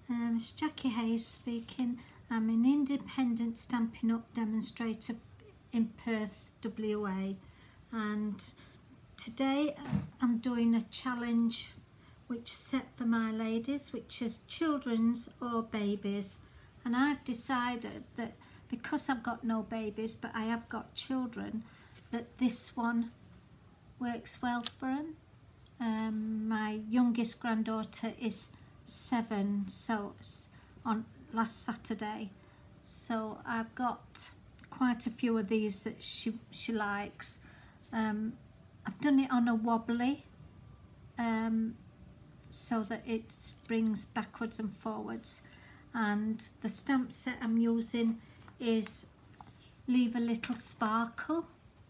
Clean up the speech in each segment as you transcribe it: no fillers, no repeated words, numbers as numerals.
It's Jackie Hayes speaking. I'm an independent Stampin' Up demonstrator in Perth, WA, and today I'm doing a challenge which is set for my ladies, which is children's or babies. And I've decided that because I've got no babies but I have got children, that this one works well for them. My youngest granddaughter is 7, so it's on last Saturday, so I've got quite a few of these that she likes. I've done it on a wobbly so that it springs backwards and forwards, and the stamp set I'm using is Leave a Little Sparkle,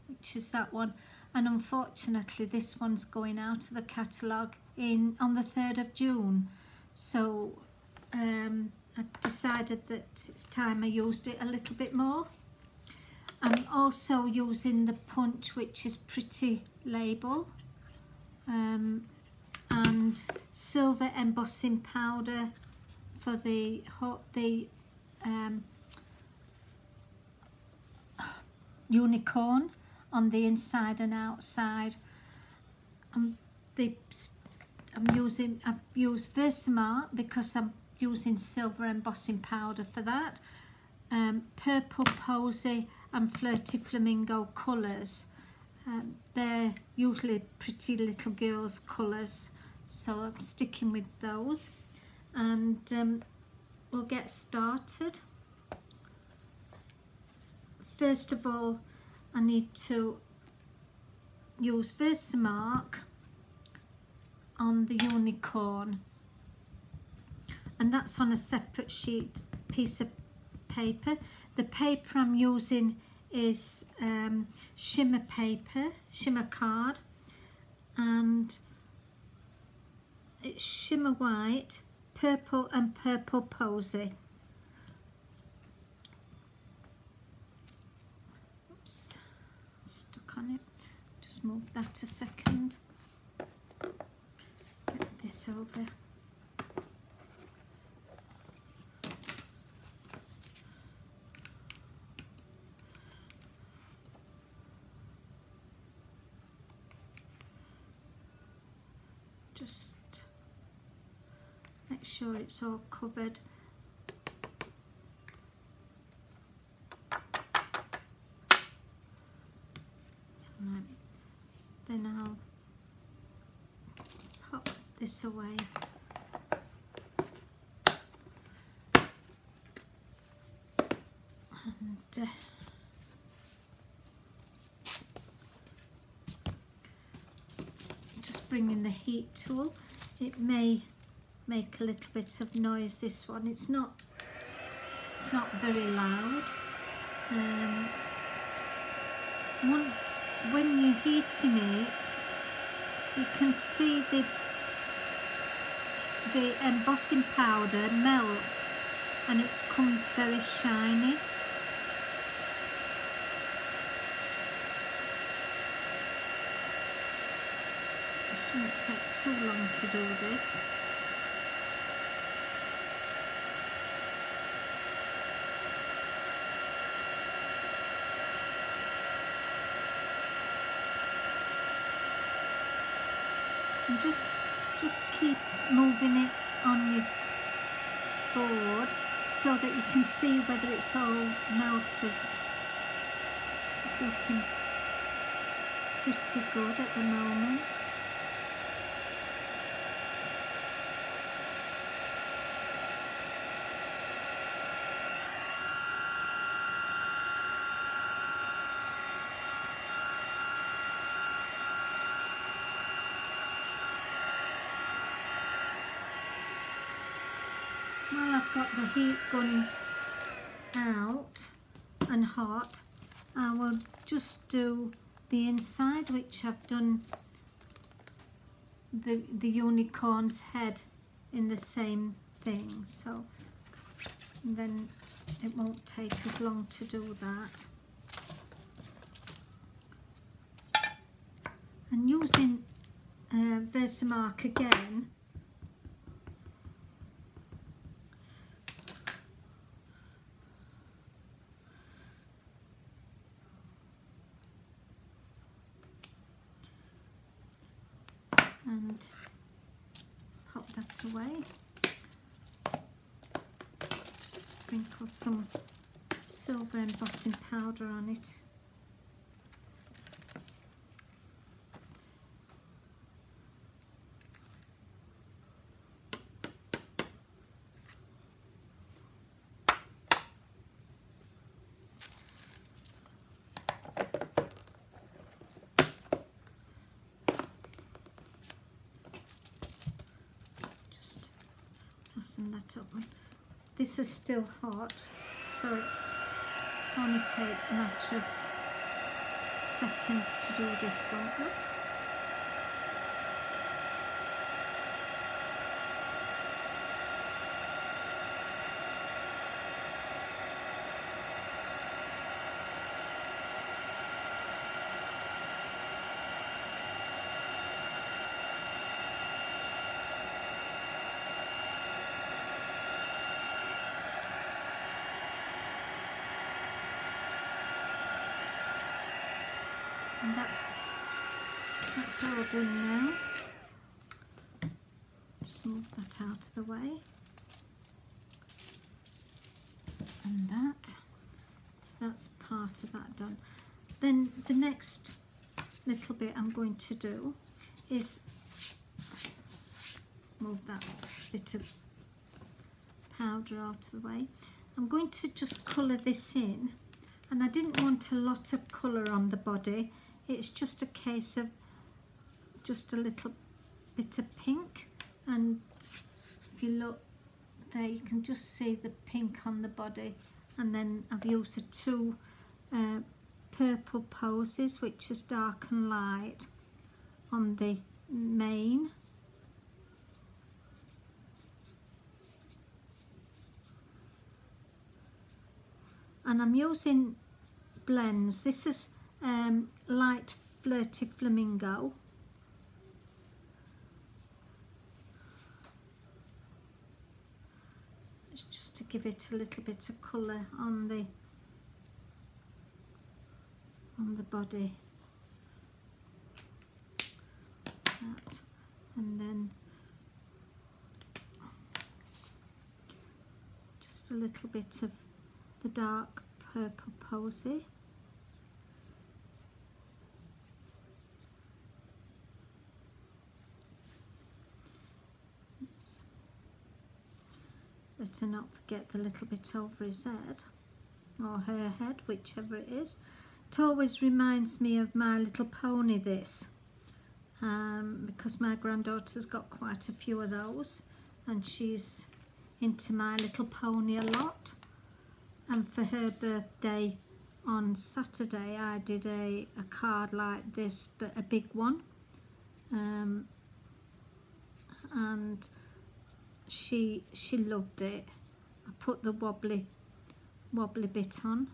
which is that one, and unfortunately this one's going out of the catalogue on the 3rd of June. So I decided that it's time I used it a little bit more. I'm also using the Punch, which is Pretty Label, and silver embossing powder for the unicorn on the inside and outside. I've used Versamark because I'm using silver embossing powder for that. Purple Posy and Flirty Flamingo colours. They're usually Pretty Little Girls colours, so I'm sticking with those. And we'll get started. First of all, I need to use Versamark on the unicorn, and that's on a separate piece of paper. The paper I'm using is shimmer paper, shimmer card, and it's shimmer white, purple and Purple Posy. Oops, stuck on it. Just move that a second. Get this over. Just make sure it's all covered. Right. Then I'll pop this away. And just bring in the heat tool. It may make a little bit of noise, this one. It's not very loud. When you're heating it, you can see the embossing powder melt and it becomes very shiny. It shouldn't take too long to do this. And just keep moving it on your board so that you can see whether it's all melted. This is looking pretty good at the moment. While I've got the heat gun out and hot, I will just do the inside, which I've done the unicorn's head in the same thing, so then it won't take as long to do that. And using Versamark again, away. Just sprinkle some silver embossing powder on it. That up. This is still hot, so it only take a matter of seconds to do this one. Oops. And that's all done now. Just move that out of the way. And that, so that's part of that done. Then the next little bit I'm going to do is move that bit of powder out of the way. I'm going to just colour this in, and I didn't want a lot of colour on the body. It's just a case of just a little bit of pink, and if you look there you can just see the pink on the body. And then I've used the two purple poses, which is dark and light, on the mane. And I'm using blends. This is Light Flirty Flamingo. It's just to give it a little bit of colour on the body. That. And then just a little bit of the dark purple posy. Better not forget the little bit over his head, or her head, whichever it is. It always reminds me of My Little Pony, this, because my granddaughter's got quite a few of those, and she's into My Little Pony a lot. And for her birthday on Saturday, I did a card like this, but a big one, and she loved it. I put the wobbly bit on.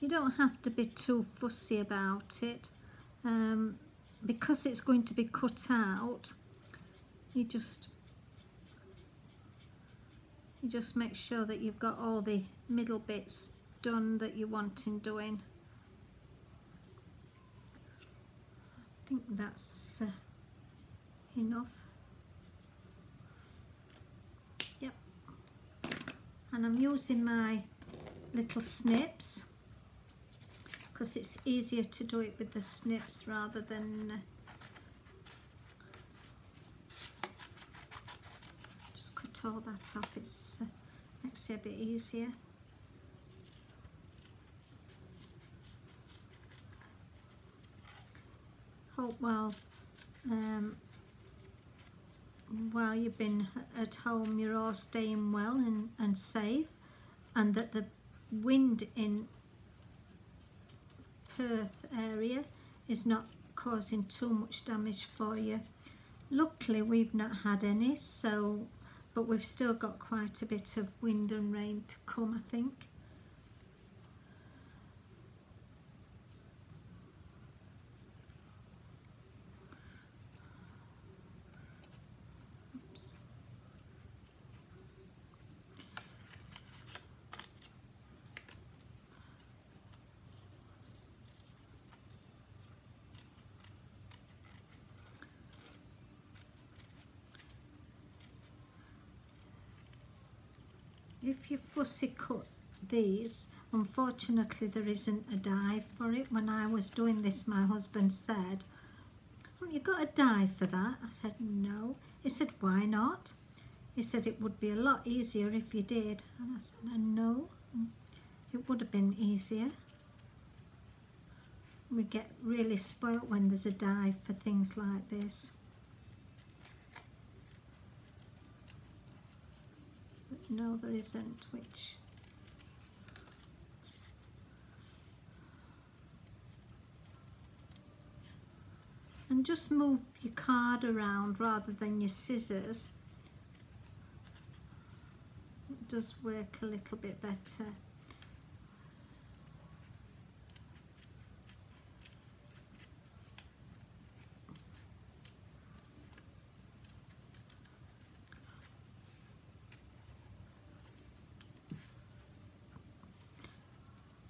You don't have to be too fussy about it, because it's going to be cut out. You just make sure that you've got all the middle bits done that you want in doing. I think that's enough. Yep. And I'm using my little snips, because it's easier to do it with the snips rather than just cut all that off. It's makes it a bit easier. Hope while you've been at home you're all staying well and safe, and that the wind in Perth area is not causing too much damage for you. Luckily we've not had any, so but we've still got quite a bit of wind and rain to come, I think. Oops. if you fussy cut these, unfortunately there isn't a die for it. When I was doing this, my husband said, "Haven't you got a die for that?" I said, "No." He said, "Why not?" He said, "It would be a lot easier if you did." And I said, "No, it would have been easier." We get really spoilt when there's a die for things like this. But no, there isn't, which... And just move your card around rather than your scissors. It does work a little bit better.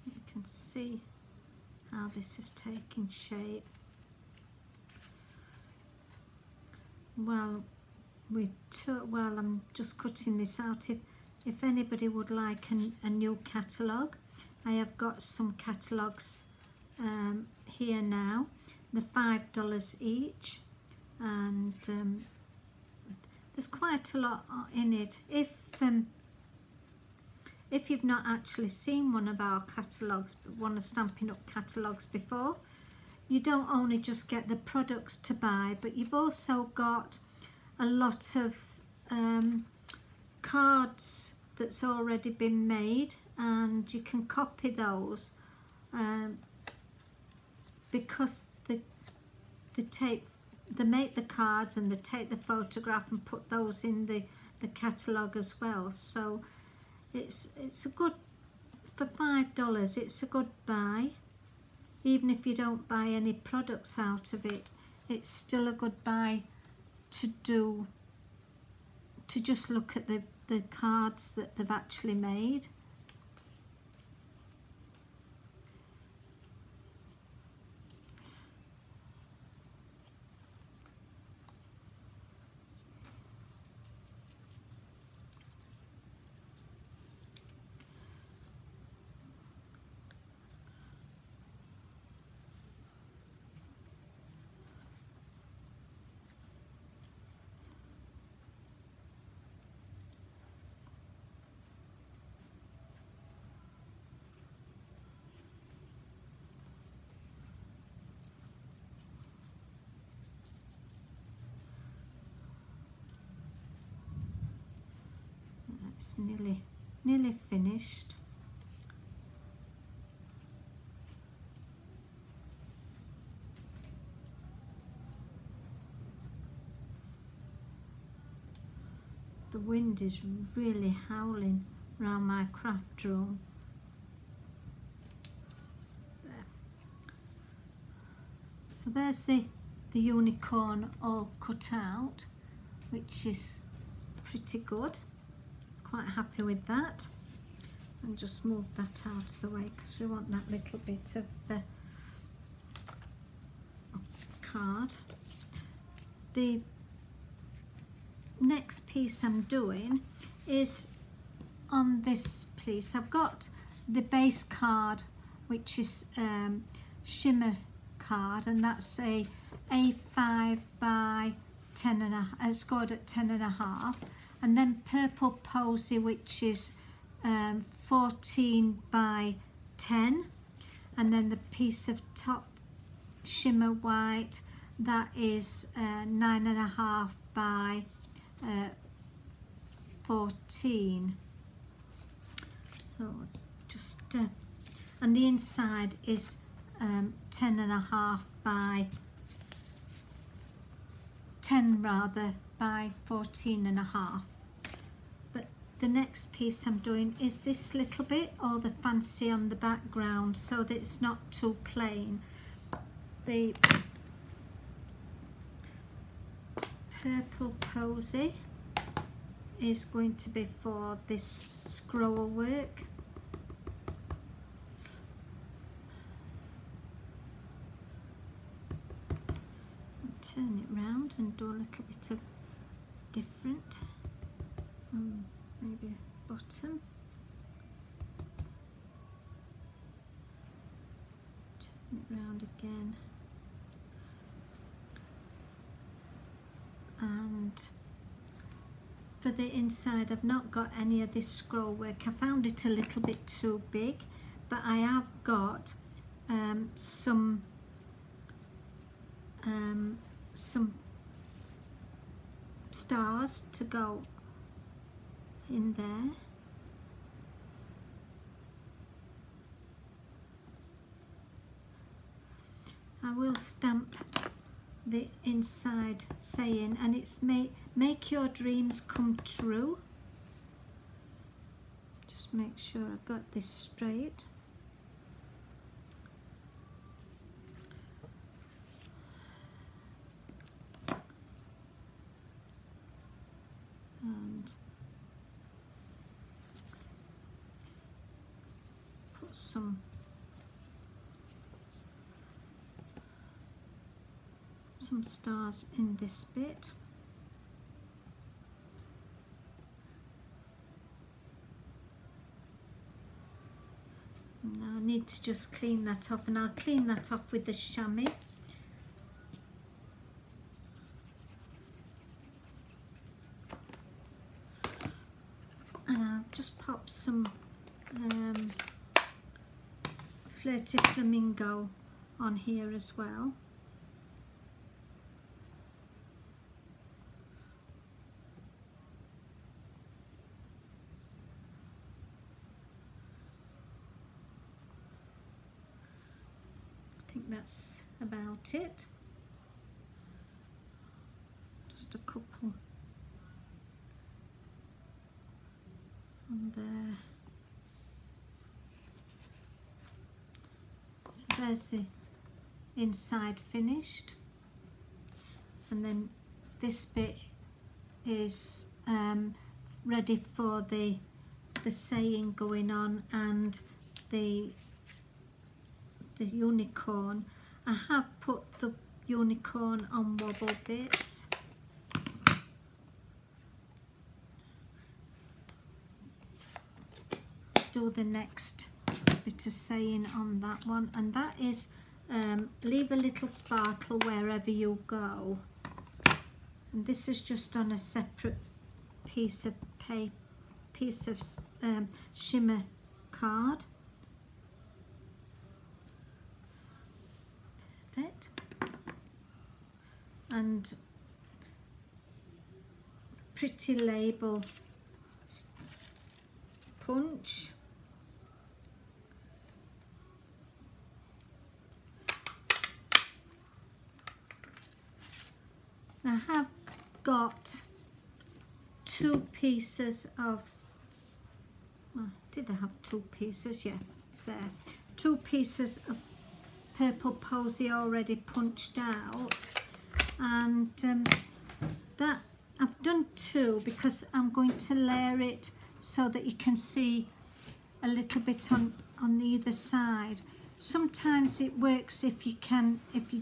You can see how this is taking shape. Well, I'm just cutting this out. If anybody would like a new catalogue, I have got some catalogues here now. They're $5 each, and there's quite a lot in it. If you've not actually seen one of our catalogues, one of Stampin' Up catalogues before, you don't only just get the products to buy, but you've also got a lot of cards that's already been made, and you can copy those because they make the cards and they take the photograph and put those in the catalogue as well. So it's a good, for $5 it's a good buy. Even if you don't buy any products out of it, it's still a good buy to just look at the cards that they've actually made. It's nearly finished. The wind is really howling around my craft room. There. So there's the unicorn all cut out, which is pretty good. Quite happy with that. And just move that out of the way because we want that little bit of card. The next piece I'm doing is on this piece. I've got the base card, which is shimmer card, and that's a A5 by 10.5, scored at 10.5, and then purple posy, which is 14 by 10, and then the piece of top shimmer white, that is 9.5 by 14. So just and the inside is 10.5 by 10 rather by 14.5. But the next piece I'm doing is this little bit, all the fancy on the background, so that it's not too plain. The purple posy is going to be for this scroll work. Turn it round and do a little bit of different, maybe a bottom. Turn it round again. And for the inside, I've not got any of this scroll work. I found it a little bit too big, but I have got some stars to go in there. I will stamp the inside saying, and it's make your dreams come true. Just make sure I've got this straight. And put some stars in this bit. Now I need to just clean that off, and I'll clean that off with the chamois. And I'll just pop some Flirty Flamingo on here as well. I think that's about it. Just a couple on there. So there's the inside finished, and then this bit is ready for the saying going on and the unicorn. I have put the unicorn on wobble bits. Do the next bit of saying on that one, and that is leave a little sparkle wherever you go. And this is just on a separate piece of shimmer card. Perfect. And pretty label punch. I have got 2 pieces of, well, did I have 2 pieces? Yeah, it's there. 2 pieces of purple posy already punched out, and that I've done 2 because I'm going to layer it so that you can see a little bit on either side. Sometimes it works if you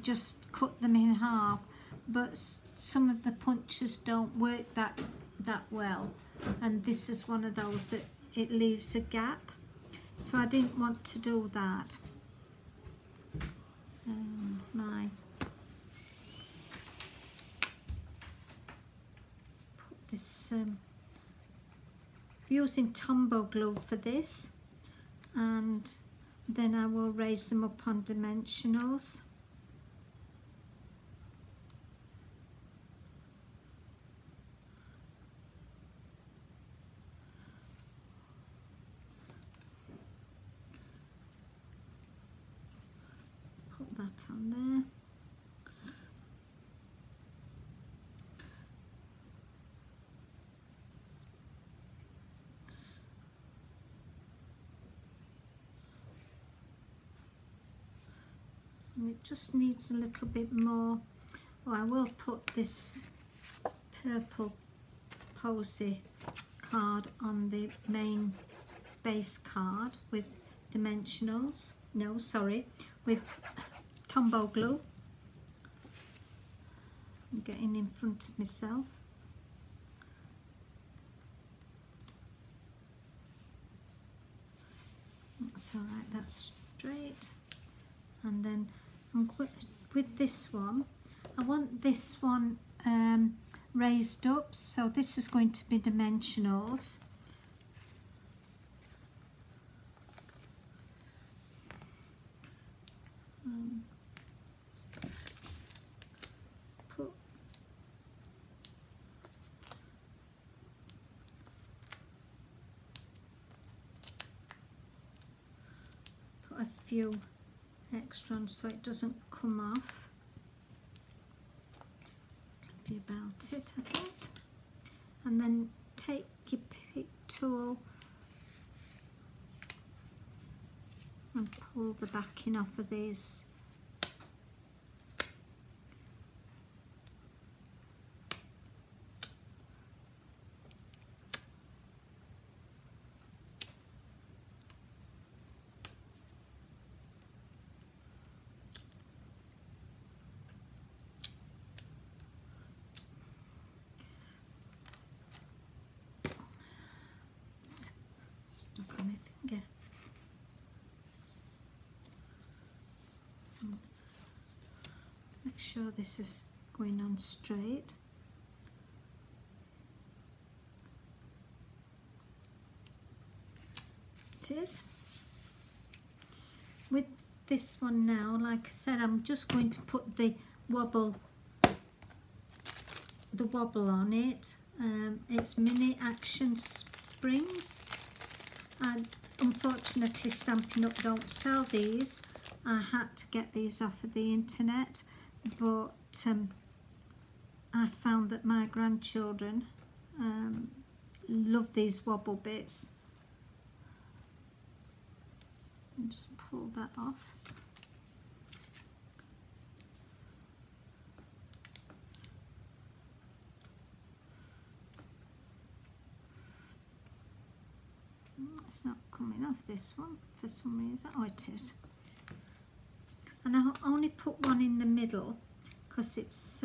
just cut them in half, but some of the punches don't work that well, and this is one of those that it leaves a gap, so I didn't want to do that. Put this using Tombow glue for this, and then I will raise them up on dimensionals. Put that on there. And it just needs a little bit more. Oh, I will put this purple posy card on the main base card with dimensionals. No, sorry, with Tombow glue. I'm getting in front of myself. that's all right, that's straight. And then with this one, I want this one raised up, so this is going to be dimensionals. Put a few extra on so it doesn't come off. Be about it, I think. And then take your pick tool and pull the backing off of these. Stuck on my finger. Make sure this is going on straight. It is. With this one now, like I said, I'm just going to put the wobble on it. It's Mini Action Springs. And unfortunately Stampin' Up! Don't sell these. I had to get these off of the internet, but I found that my grandchildren love these wobble bits. And just pull that off. It's not coming off, this one, for some reason. Oh, it is. And I only put one in the middle because it's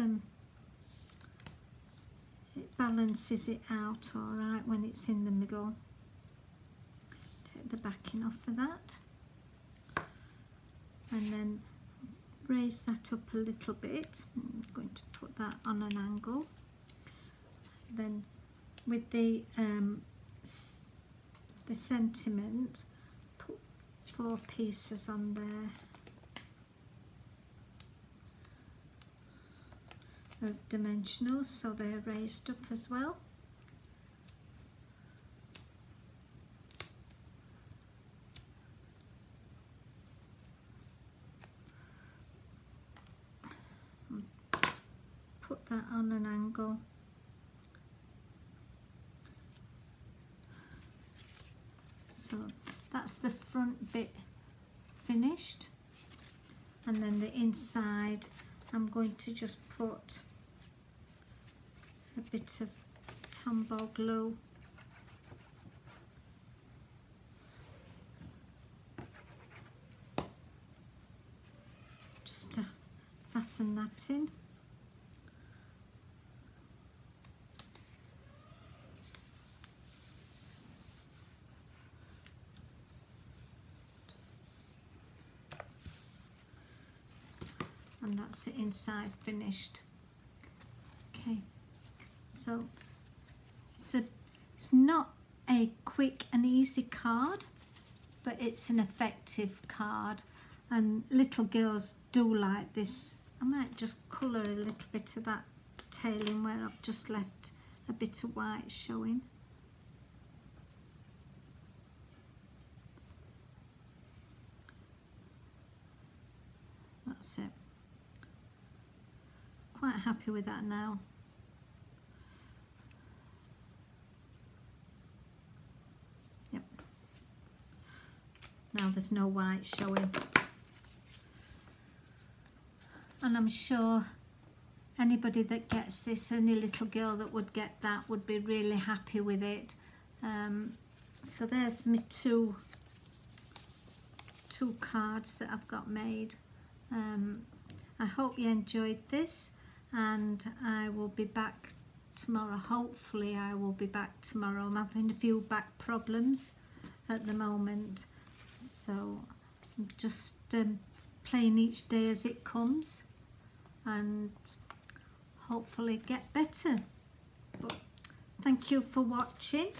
it balances it out all right when it's in the middle. Take the backing off of that, and then raise that up a little bit. I'm going to put that on an angle. Then with the sentiment, put 4 pieces on there of dimensionals, so they're raised up as well. Put that on an angle. So that's the front bit finished, and then the inside I'm going to just put a bit of Tombow glue just to fasten that in. And that's the inside finished. Okay, so it's not a quick and easy card, but it's an effective card, and little girls do like this. I might just colour a little bit of that tailing where I've just left a bit of white showing. That's it. Quite happy with that now. Yep. Now there's no white showing. And I'm sure anybody that gets this, any little girl that would get that, would be really happy with it. So there's my two cards that I've got made. I hope you enjoyed this, and I will be back tomorrow. Hopefully I will be back tomorrow. I'm having a few back problems at the moment, So I'm just playing each day as it comes and hopefully get better. But thank you for watching,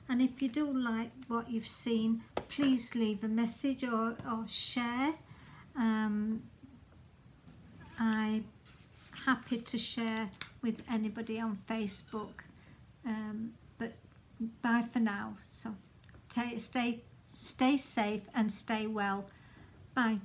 and if you do like what you've seen, please leave a message or share. I'm happy to share with anybody on Facebook, but bye for now. So stay safe and stay well. Bye.